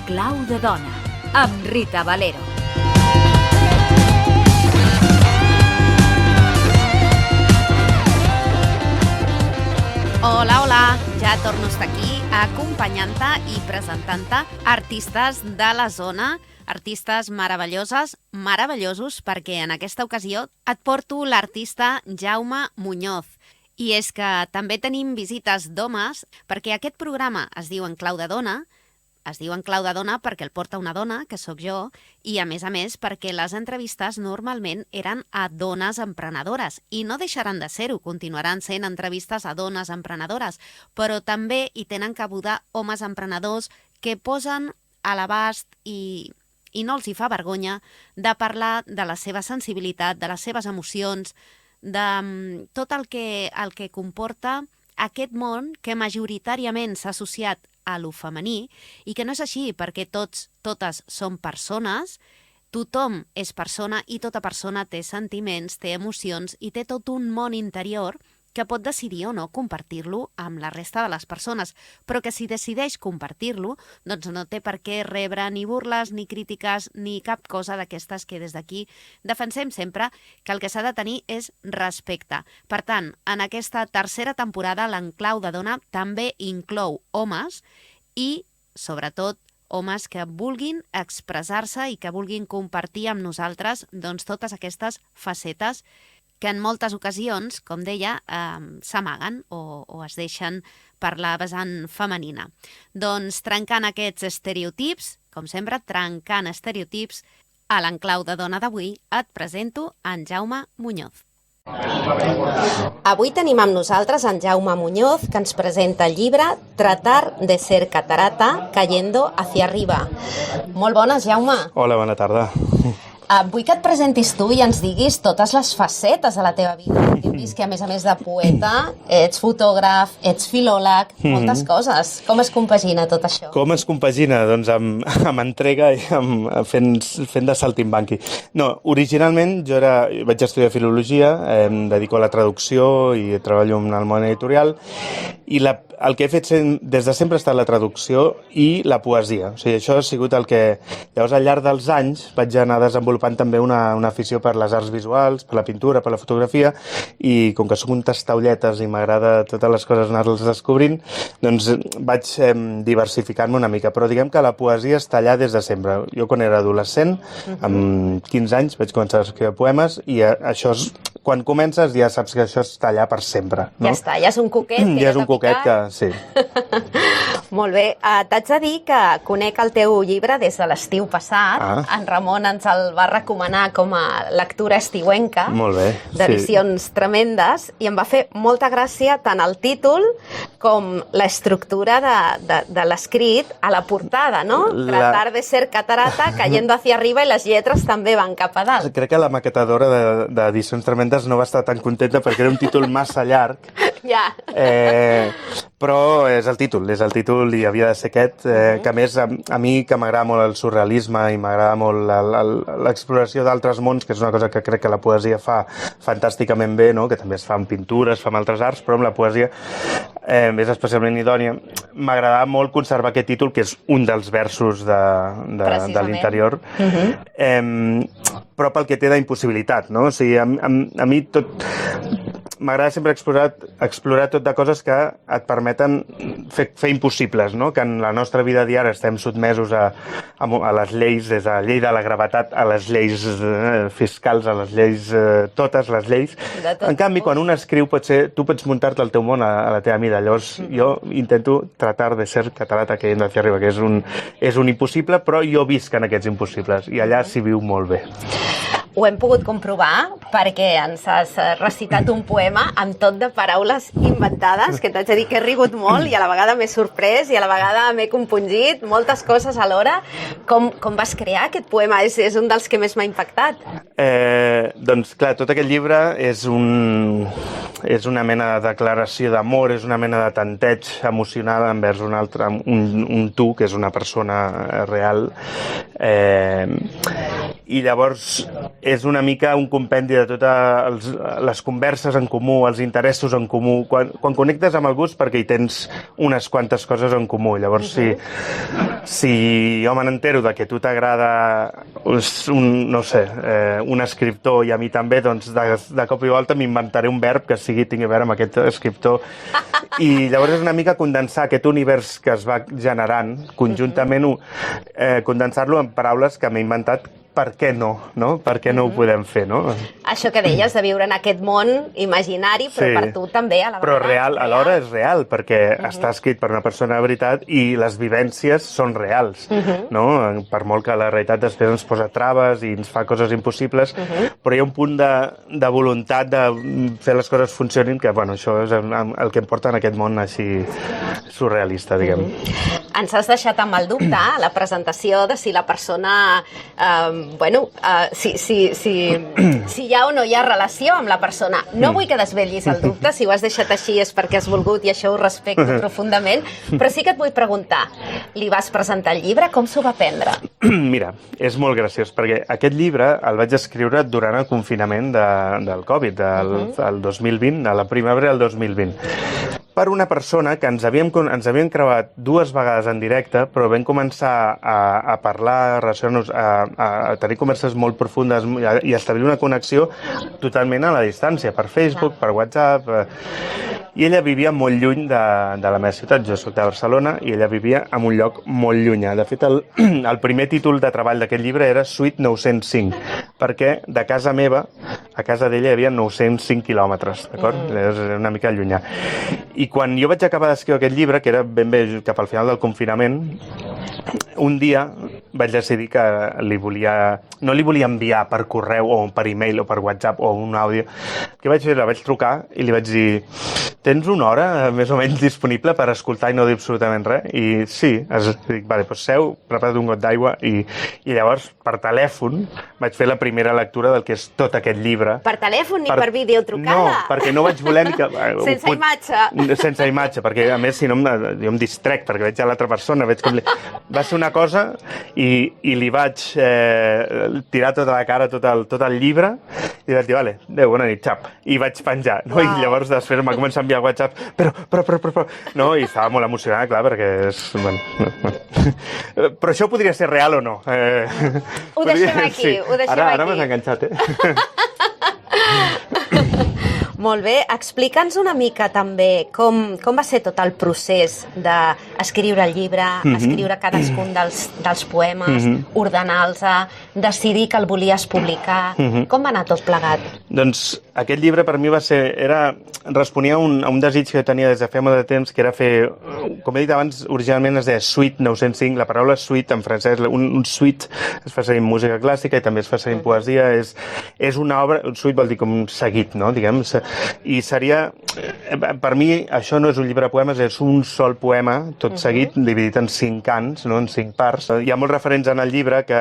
clau de dona, amb Rita Valero. Hola, hola, ja torno a estar aquí acompanyant-te i presentant-te artistes de la zona, artistes meravellosos, perquè en aquesta ocasió et porto l'artista Jaume Muñoz. I és que també tenim visites d'homes, perquè aquest programa es diu En Clau de Dona, perquè el porta una dona, que sóc jo, i a més perquè les entrevistes normalment eren a dones emprenedores, i no deixaran de ser-ho, continuaran sent entrevistes a dones emprenedores, però també hi tenen cabuda homes emprenedors que posen a l'abast i no els hi fa vergonya de parlar de la seva sensibilitat, de les seves emocions, de tot el que comporta aquest món que majoritàriament s'ha associat a lo femení i que no és així perquè totes són persones, tothom és persona i tota persona té sentiments, té emocions i té tot un món interior que pot decidir o no compartir-lo amb la resta de les persones, però que si decideix compartir-lo, doncs no té per què rebre ni burles, ni crítiques, ni cap cosa d'aquestes que des d'aquí defensem sempre que el que s'ha de tenir és respecte. Per tant, en aquesta tercera temporada, l'Enclau de Dona també inclou homes i, sobretot, homes que vulguin expressar-se i que vulguin compartir amb nosaltres doncs, totes aquestes facetes que en moltes ocasions, com deia, s'amaguen o es deixen per la vessant femenina. Doncs trencant aquests estereotips, com sempre, trencant estereotips, a l'Enclau de Dona d'avui et presento en Jaume Muñoz. Avui tenim amb nosaltres en Jaume Muñoz, que ens presenta el llibre Tratar de ser catarata cayendo hacia arriba. Molt bones, Jaume. Hola, bona tarda. Vull que et presentis tu i ens diguis totes les facetes de la teva vida. Hem vist que, a més de poeta, ets fotògraf, ets filòleg, moltes coses. Com es compagina tot això? Com es compagina? Doncs amb entrega i fent de saltimbanqui. No, originalment jo vaig estudiar filologia, em dedico a la traducció i treballo en el món editorial, i el que he fet des de sempre ha estat la traducció i la poesia. O sigui, això ha sigut el que... Llavors, al llarg dels anys, vaig anar desenvolupant també una afició per les arts visuals, per la pintura, per la fotografia, i com que soc un tastaulletes i m'agrada totes les coses anar-les descobrint, doncs vaig diversificar-me una mica. Però diguem que la poesia està allà des de sempre. Jo, quan era adolescent, amb 15 anys, vaig començar a escriure poemes, i això, quan comences, ja saps que això està allà per sempre. No? Ja està, ja és un coquet. Ja és un coquet que... Sí. Molt bé. T'haig de dir que conec el teu llibre des de l'estiu passat. En Ramon ens el va recomanar com a lectura estiuenca. Molt bé. D'edicions tremendes. I em va fer molta gràcia tant el títol com l'estructura de l'escrit a la portada, no? Tratar de ser catarata cayendo hacia arriba, i les lletres també van cap a dalt. Crec que la maquetadora d'edicions tremendes no va estar tan contenta perquè era un títol massa llarg. Ja. Però és el títol i havia de ser aquest, que a més a mi que m'agrada molt el surrealisme i m'agrada molt l'exploració d'altres mons, que és una cosa que crec que la poesia fa fantàsticament bé, no? Que també es fa amb pintures, es fa amb altres arts, però amb la poesia és especialment idònia. M'agradava molt conservar aquest títol, que és un dels versos de l'interior, però pel que té d'impossibilitat, no? O sigui, a mi tot... M'agrada sempre explorar tot de coses que et permeten fer impossibles, no? Que en la nostra vida diària estem sotmesos a les lleis, des de la llei de la gravetat a les lleis fiscals, a les lleis, totes les lleis. En canvi, quan un escriu, tu pots muntar-te el teu món a la teva mida. Llavors, jo intento tratar de ser catarata cayendo hacia arriba, que és un impossible, però jo visc en aquests impossibles, i allà s'hi viu molt bé. Ho hem pogut comprovar perquè ens has recitat un poema amb tot de paraules inventades, que t'haig de dir que he rigut molt i a la vegada m'he sorprès i a la vegada m'he compungit, moltes coses alhora. Com vas crear aquest poema? És un dels que més m'ha impactat. Doncs clar, tot aquest llibre és és una mena de declaració d'amor, és una mena de tanteig emocional envers un altre, un tu, que és una persona real. I llavors és una mica un compendi de totes les converses en comú, els interessos en comú. Quan connectes amb algú és perquè hi tens unes quantes coses en comú. Llavors, si jo me n'entero de que tu t'agrada un escriptor i a mi també, doncs de cop i volta m'inventaré un verb que tingui a veure amb aquest escriptor. I llavors és una mica condensar aquest univers que es va generant conjuntament, condensar-lo en paraules que m'he inventat. Per què no? Per què no ho podem fer, no? Això que deies de viure en aquest món imaginari, però per tu també a la vegada. Però real, alhora és real, perquè està escrit per una persona de veritat i les vivències són reals, no? Per molt que la realitat després ens posa traves i ens fa coses impossibles, però hi ha un punt de voluntat de fer les coses funcionin, que, bueno, això és el que em porta en aquest món així surrealista, diguem. Ens has deixat amb el dubte a la presentació de si la persona... si hi ha o no hi ha relació amb la persona. No vull que desvetllis el dubte, si ho has deixat així és perquè has volgut i això ho respecto profundament, però sí que et vull preguntar, li vas presentar el llibre, com s'ho va prendre? Mira, és molt graciós, perquè aquest llibre el vaig escriure durant el confinament del Covid, el 2020, a la primavera del 2020. Per una persona que ens havíem creuat 2 vegades en directe, però vam començar a parlar, a relacionar-nos, a tenir converses molt profundes i a establir una connexió totalment a la distància, per Facebook, per WhatsApp. I ella vivia molt lluny de la meva ciutat. Jo soc de Barcelona i ella vivia en un lloc molt llunyà. De fet, el primer títol de treball d'aquest llibre era Suite 905, perquè de casa meva a casa d'ella hi havia 905 quilòmetres, d'acord? És una mica llunyà. I quan jo vaig acabar d'escriure aquest llibre, que era ben bé cap al final del confinament, un dia vaig decidir que no li volia enviar per correu o per e-mail o per WhatsApp o un àudio. Què vaig fer? La vaig trucar i li vaig dir: tens una hora més o menys disponible per escoltar i no dir absolutament res? I sí, dic, vale, doncs seu, prepara't un got d'aigua i llavors per telèfon vaig fer la primera lectura del que és tot aquest llibre. Per telèfon ni per videotrucada? No, perquè no vaig voler ni que... Sense imatge? Sense imatge, perquè a més si no jo em distrec, perquè veig a l'altra persona, veig com... Va ser una cosa i li vaig tirar tota la cara, tot el llibre, i vaig dir, vale, adéu, bona nit, xap. I vaig penjar, no? I llavors després m'ha començat a enviar WhatsApp, però... No? I estava molt emocionada, clar, perquè és... Bueno. Però això podria ser real o no? Ho deixem aquí, sí. ho deixem aquí. Ara m'has enganxat, Molt bé, explica'ns una mica també com va ser tot el procés d'escriure el llibre, escriure cadascun dels poemes, ordenar-los, decidir que el volies publicar. Com va anar tot plegat? Doncs aquest llibre per mi responia a un desig que jo tenia des de fa molt de temps, que era fer, com he dit abans, originalment es deia Suite 905, la paraula suite en francès, un suite es fa servir en música clàssica i també es fa servir en poesia, és una obra, un suite vol dir com un seguit, no? Diguem, i seria, per mi això no és un llibre de poemes, és un sol poema, tot seguit, dividit en 5 cants, no? En 5 parts. Hi ha molts referents en el llibre que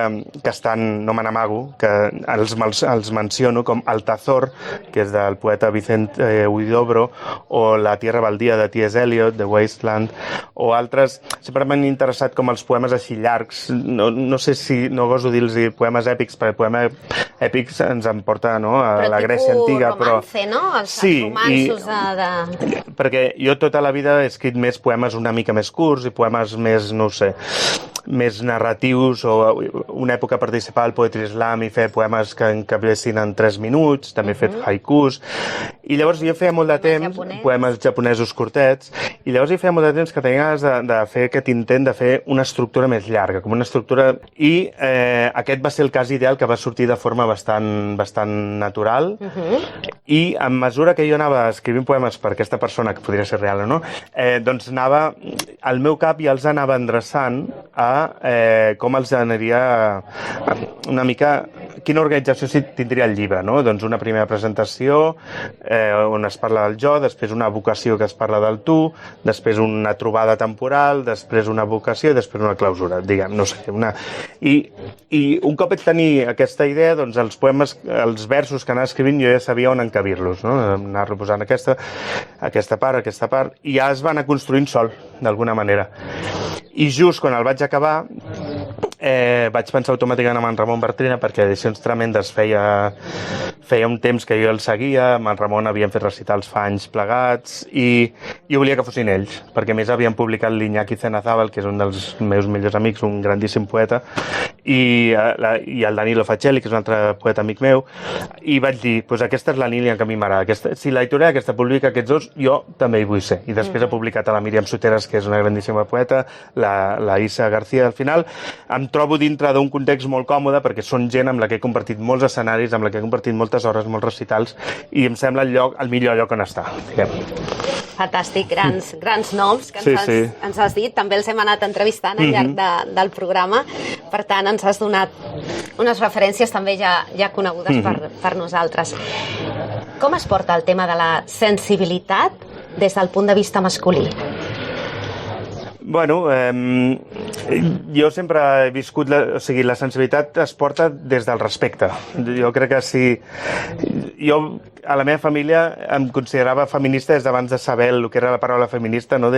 estan, no me n'amago, que els menciono, com Altazor, que és del poeta Vicente Huidobro, o La tierra baldía de T.S. Eliot, The Wasteland, o altres. Sempre m'han interessat com els poemes així llargs, no sé si no goso dir-los poemes èpics, perquè poemes èpics ens en porta, no? A la Grècia antiga, però romance, no? Els romanços perquè jo tota la vida he escrit més poemes una mica més curts i poemes més, no ho sé, més narratius, o una època participava al Poetry Slam i fer poemes que encabessin en 3 minuts, també he fet haikus, i llavors jo feia molt de temps, poemes japonesos curtets, i llavors jo feia molt de temps que tenia ganes de fer aquest intent de fer una estructura més llarga, com una estructura, i aquest va ser el cas ideal, que va sortir de forma bastant natural, i a mesura que jo anava escrivint poemes per aquesta persona, que podria ser real o no, doncs al meu cap ja els anava endreçant a com els aniria una mica quina organització tindria el llibre, no? Doncs una primera presentació on es parla del jo, després una vocació que es parla del tu, després una trobada temporal, després una vocació i després una clausura, diguem, no sé, I un cop vaig tenir aquesta idea, doncs els poemes, els versos que anava escrivint jo ja sabia on encabir-los, no? Anar-lo posant aquesta part, i ja es va anar construint sol, d'alguna manera. I just quan el vaig acabar vaig pensar automàticament en Ramon Bartrina perquè Edicions Tremendes feia un temps que jo el seguia, amb en Ramon havíem fet recitals fa anys plegats i volia que fossin ells, perquè més havien publicat l'Iñaki Cenazábal, que és un dels meus millors amics, un grandíssim poeta, i el Danilo Facelli, que és un altre poeta amic meu, i vaig dir, doncs aquesta és la línia que a mi m'agrada. Si l'editorial aquesta publica aquests dos, jo també hi vull ser. I després ha publicat a la Míriam Soteras, que és una grandíssima poeta, la Isa García. Al final em trobo dintre d'un context molt còmode perquè són gent amb la que he compartit molts escenaris, amb la que he compartit moltes hores, molts recitals, i em sembla el millor lloc on estar. Fantàstic, grans noms que ens has dit. També els hem anat entrevistant al llarg del programa. Per tant, ens has donat unes referències també ja conegudes per nosaltres. Com es porta el tema de la sensibilitat des del punt de vista masculí? Bueno, jo sempre he viscut... la sensibilitat es porta des del respecte. Jo crec que si... Jo, a la meva família, em considerava feminista des d'abans de saber el que era la paraula feminista, no?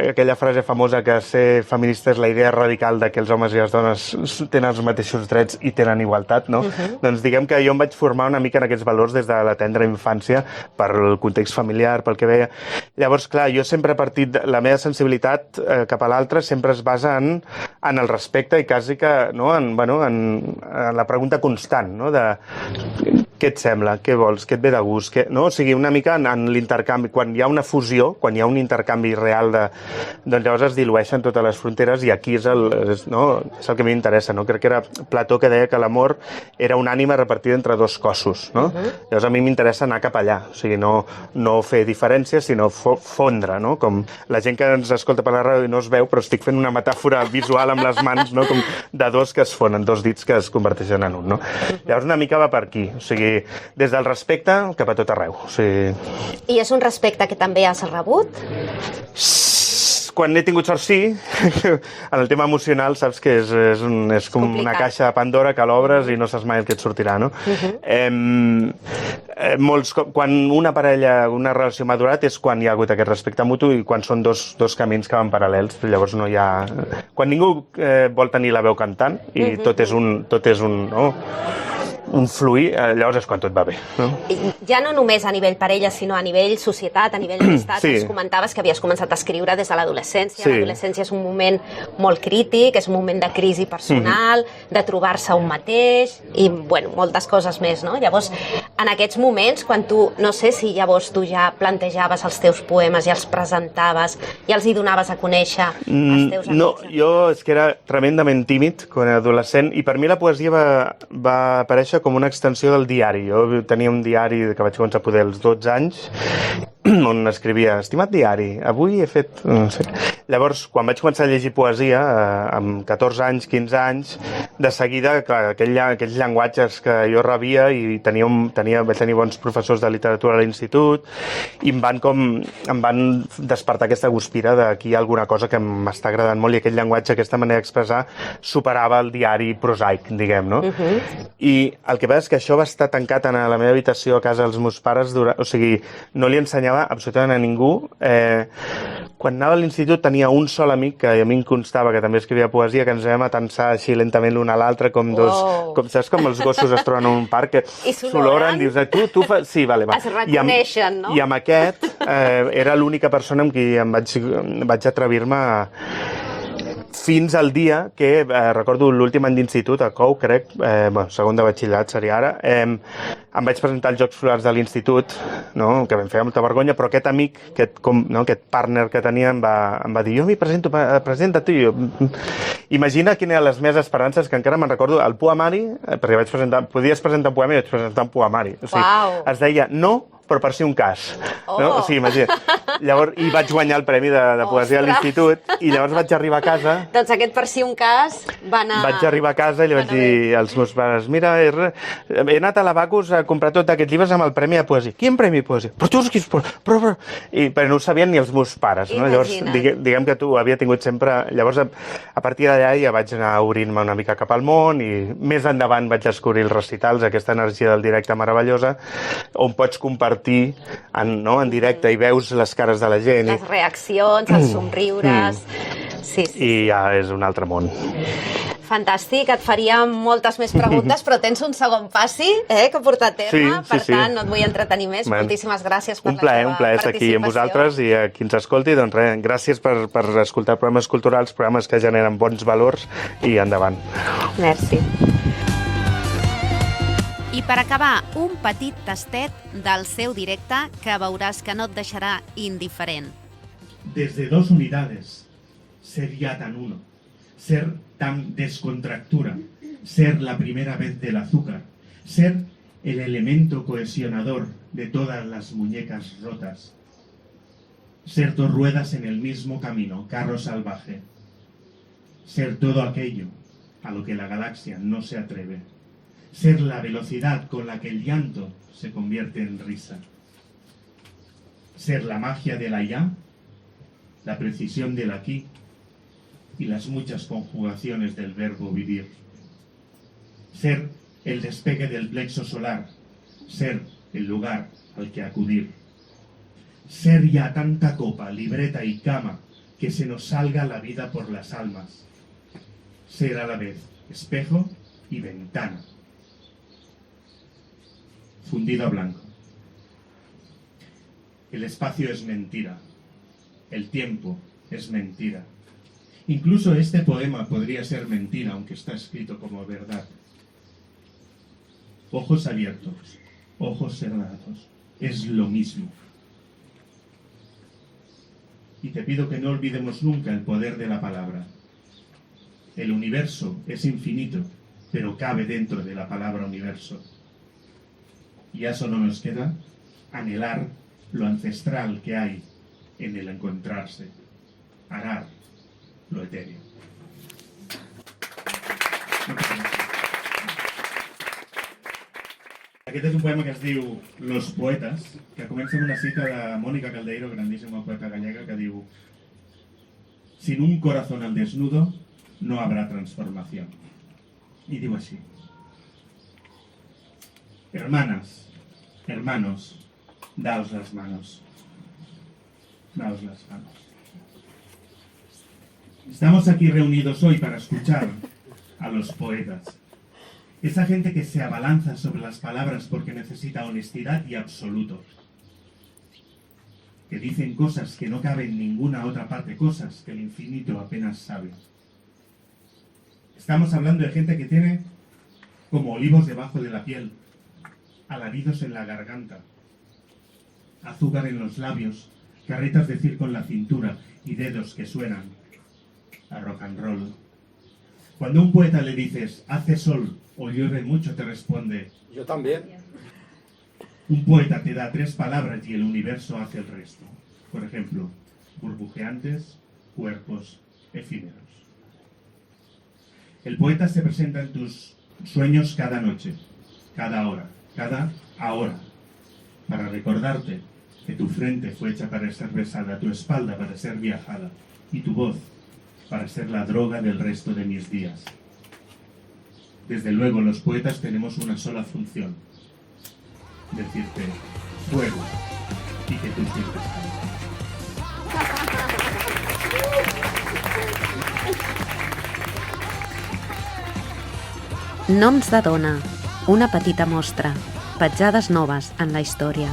Aquella frase famosa que ser feminista és la idea radical de que els homes i les dones tenen els mateixos drets i tenen igualtat, no? Doncs diguem que jo em vaig formar una mica en aquests valors des de la tendra infància, per el context familiar, pel que veia. Llavors, clar, jo sempre he partit... La meva sensibilitat cap a l'altre sempre es basa en el respecte i quasi que, no? En la pregunta constant, no? De què et sembla, què vols, què et ve de gust, no? O sigui, una mica en l'intercanvi. Quan hi ha una fusió, quan hi ha un intercanvi real, doncs llavors es dilueixen totes les fronteres i aquí és el que a mi m'interessa, no? Crec que era Plató que deia que l'amor era una ànima repartida entre dos cossos, no? Llavors a mi m'interessa anar cap allà, o sigui, no fer diferències, sinó fondre, no? Com la gent que ens escolta per la ràdio i no es veu, però estic fent una metàfora visual amb les mans, no? Com de dos que es fonen, dos dits que es converteixen en un, no? Llavors una mica va per aquí, o sigui, des del respecte cap a tot arreu. O sigui... I és un respecte que també has rebut? Quan he tingut sort, sí. En el tema emocional saps que és com complicat. Una caixa de Pandora que l'obres i no saps mai el que et sortirà, no? Quan una parella, una relació m'ha durat és quan hi ha hagut aquest respecte mutu i quan són dos camins que van paral·lels. Llavors no hi ha... Quan ningú vol tenir la veu cantant i tot és un fluir, llavors és quan tot va bé. No? Ja no només a nivell parella, sinó a nivell societat, a nivell d'amistat. Sí. Ens comentaves que havies començat a escriure des de l'adolescència. Sí. L'adolescència és un moment molt crític, és un moment de crisi personal, de trobar-se un mateix i, bueno, moltes coses més, no? Llavors, en aquests moments, quan tu, no sé si llavors tu ja plantejaves els teus poemes i els presentaves i els hi donaves a conèixer als teus amics. No, jo és que era tremendament tímid quan era adolescent i per mi la poesia va aparèixer com una extensió del diari. Jo tenia un diari que vaig començar a poder als 12 anys on escrivia, estimat diari, avui he fet... No sé. Llavors, quan vaig començar a llegir poesia, amb 14 anys, 15 anys, de seguida, clar, aquells llenguatges que jo rebia i vaig tenir bons professors de literatura a l'institut i em van despertar aquesta guspira de que hi ha alguna cosa que m'està agradant molt i aquest llenguatge, aquesta manera d'expressar, superava el diari prosaic, diguem, no? I el que passa és que això va estar tancat a la meva habitació a casa dels meus pares, o sigui, no li ensenyava absolutament a ningú. Quan anava a l'institut tenia un sol amic que a mi em constava que també escrivia poesia, que ens vam atensar així lentament l'un a l'altre com saps com els gossos es troben en un parc que s'oloren, dius, tu sí, vale, va. Es reconeixen, no? I amb aquest era l'única persona amb qui em vaig atrevir-me fins al dia que, recordo l'últim any d'institut, a COU, crec, segon de batxillerat seria ara, em vaig presentar als Jocs Florals de l'institut, no? Que em feia molta vergonya, però aquest amic, aquest partner que tenia em va dir, jo m'hi presento, presenta tu. Imagina quines eren les meves esperances, que encara me'n recordo, el poemari, perquè podies presentar un poema i vaig presentar un poemari. O sigui, es deia No però per si un cas. Oh. No? O sigui, imagina't. Llavors, i vaig guanyar el premi de poesia a l'institut, i llavors vaig arribar a casa... Doncs aquest per si un cas va anar... Vaig arribar a casa i li vaig dir als meus pares, mira, he anat a l'Abacus a comprar tots aquests llibres amb el premi de poesia. Quin premi de poesia? Però tu quins... Però no ho sabien ni els meus pares, no? Llavors, diguem que tu havia tingut sempre... Llavors, a partir d'allà ja vaig anar obrint-me una mica cap al món i més endavant vaig descobrir els recitals, aquesta energia del directe meravellosa, on pots compartir en directe i veus les cares de la gent. Les reaccions, els somriures... Sí. I ja és un altre món. Fantàstic, et faria moltes més preguntes, però tens un segon passi que portar a terme, per tant no et vull entretenir més. Moltíssimes gràcies per la teva participació. Un plaer estar aquí amb vosaltres i a qui ens escolti, doncs res, gràcies per escoltar programes culturals, programes que generen bons valors i endavant. Merci. I per acabar, un petit tastet del seu directe que veuràs que no et deixarà indiferent. Desde 2 unidades, ser ya tan uno, ser tan descontractura, ser la primera vez del azúcar, ser el elemento cohesionador de todas las muñecas rotas, ser 2 ruedas en el mismo camino, carro salvaje, ser todo aquello a lo que la galaxia no se atreve, ser la velocidad con la que el llanto se convierte en risa, ser la magia del allá, la precisión del aquí y las muchas conjugaciones del verbo vivir, ser el despegue del plexo solar, ser el lugar al que acudir, ser ya tanta copa, libreta y cama que se nos salga la vida por las almas, ser a la vez espejo y ventana, fundido a blanco. El espacio es mentira, el tiempo es mentira. Incluso este poema podría ser mentira, aunque está escrito como verdad. Ojos abiertos, ojos cerrados, es lo mismo. Y te pido que no olvidemos nunca el poder de la palabra. El universo es infinito, pero cabe dentro de la palabra universo. Y a eso no nos queda anhelar lo ancestral que hay en el encontrarse, arar lo etéreo. Aquest és un poema que es diu Los poetas, que comença amb una cita de Mónica Caldeiro, grandíssima poeta gallega, que diu: sin un corazón al desnudo no habrá transformación. Y diu així: hermanas, hermanos, daos las manos. Daos las manos. Estamos aquí reunidos hoy para escuchar a los poetas. Esa gente que se abalanza sobre las palabras porque necesita honestidad y absoluto. Que dicen cosas que no caben en ninguna otra parte, cosas que el infinito apenas sabe. Estamos hablando de gente que tiene como olivos debajo de la piel, alaridos en la garganta, azúcar en los labios, carretas de circo en la cintura y dedos que suenan a rock and roll. Cuando a un poeta le dices, hace sol o llueve mucho, te responde, yo también. Un poeta te da 3 palabras y el universo hace el resto. Por ejemplo, burbujeantes, cuerpos, efímeros. El poeta se presenta en tus sueños cada noche, cada hora, cada ahora, para recordarte que tu frente fue hecha para ser besada, tu espalda para ser viajada y tu voz para ser la droga del resto de mis días. Desde luego, los poetas tenemos una sola función: decirte fuego y que tú sientes Noms de dona, una petita mostra, petjades noves en la història.